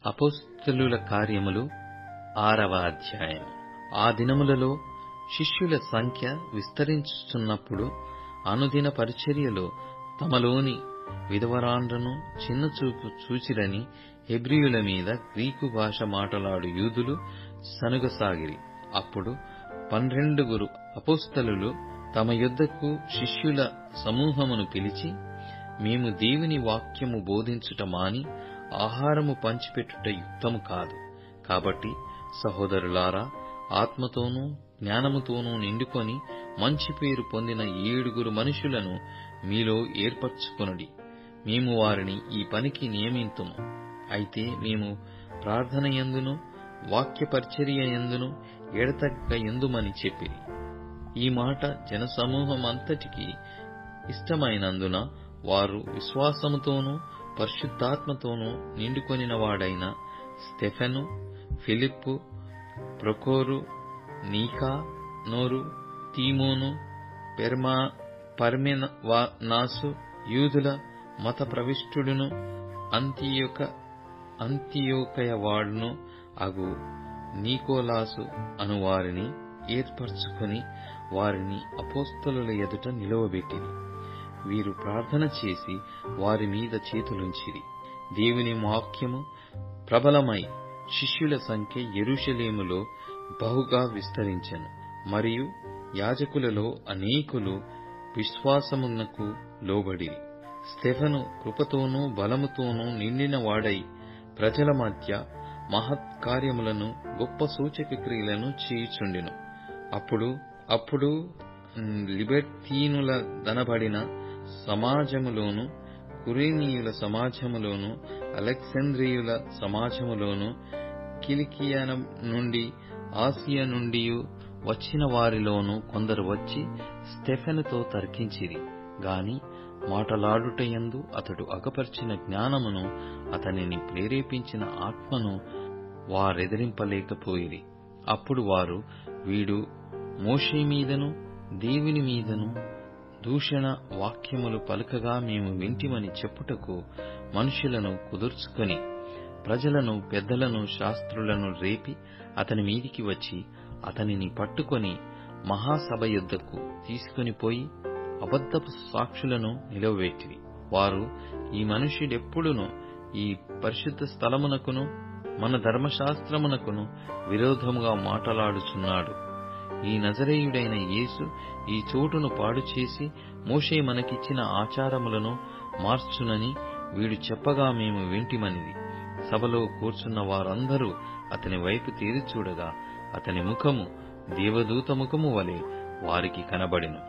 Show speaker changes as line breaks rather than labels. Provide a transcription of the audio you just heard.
అపోస్తలుల కార్యములు 6వ అధ్యాయం. ఆ దినములలో శిష్యుల సంఖ్య విస్తరించుచున్నప్పుడు అనుదిన పరిచర్యలో తమలోని విధవరాండ్రను చిన్నచూపు చూచిరని హెబ్రీయుల మీద గ్రీకు భాష మాటలాడు యూదులు సనుగసాగిరి. అప్పుడు 12 అపోస్తలులు తమ యొద్దకు శిష్యుల సమూహమును పిలిచి, మేము దేవుని వాక్యము బోధించుట మాని ఆహారము పంచిపెట్టుట యుక్తము కాదు. కాబట్టి సహోదరులారా, ఆత్మతోనూ జ్ఞానముతోనూ నిండుకొని మంచి పేరు పొందిన 7 మనుషులను మీలో ఏర్పరచుకొనుడి. మేము వారిని ఈ పనికి నియమింతుము. అయితే మేము ప్రార్థన యందును వాక్య పరిచర్య యందును ఎడతెగక యుందుమని చెప్పిరి. ఈ మాట జనసమూహమంతటికి ఇష్టమైనందున వారు విశ్వాసముతోనూ పరిశుద్ధాత్మతోనూ నిండుకొనినవాడైన స్తెఫెను, ఫిలిప్పు, ప్రొకోరు, నీకానోరు, తీమోను, పర్మెనాసు, యూదుల మత ప్రవిష్టుడును అంతియోకయవాడును అగు నీకోలాసు అను వారిని ఏర్పరచుకొని వారిని అపోస్తలుల ఎదుట నిలువబెట్టిరి. వీరు ప్రార్థన చేసి వారి మీద చేతులుంచిరి. దేవుని వాక్యము ప్రబలమై శిష్యుల సంఖ్య యెరూషలేములో బహుగా విస్తరించెను. మరియు యాజకులలో అనేకులు విశ్వాసమునకు లోబడిరి. స్తెఫెను కృపతోనూ బలముతోనూ నిండిన వాడై ప్రజల మధ్య మహత్కార్యములను గొప్ప సూచక క్రియలను చేయుచుండెను. అప్పుడు లిబర్తీనుల దనబడిన సమాజములోను, కురేనీయుల సమాజములోను, అలెగ్జాంద్రియుల సమాజములోను, కిలికియ నుండి ఆసియా నుండి వచ్చిన వారిలోను కొందరు వచ్చి స్తెఫెనుతో తర్కించిరి. గాని మాటలాడుటయందు అతడు అగపర్చిన జ్ఞానమును, అతనిని ప్రేరేపించిన ఆత్మను వారెదిరింపలేకపోయిరి. అప్పుడు వారు, వీడు మోషే మీదను దేవుని మీదను దూషణ వాక్యములు పలుకగా మేము వింటిమని చెప్పుటకు మనుషులను కుదుర్చుకొని ప్రజలను, పెద్దలను, శాస్త్రులను రేపి అతని మీదికి వచ్చి అతనిని పట్టుకొని మహాసభ యొద్దకు తీసుకొని పోయి అబద్ధపు సాక్షులను నిలవబెట్టిరి. వారు, ఈ మనుష్యుడెప్పుడును ఈ పరిశుద్ధ స్థలమునకును మన ధర్మశాస్త్రమునకును విరోధముగా మాటలాడుచున్నాడు. ఈ నజరేయుడైన యేసు ఈ చోటును పాడుచేసి మోషే మనకిచ్చిన ఆచారములను మార్చునని వీడు చెప్పగా మేము వింటిమనిది. సభలో కూర్చున్న వారందరూ అతని వైపు తేరి చూడగా అతని ముఖము దేవదూత ముఖము వలె వారికి కనబడెను.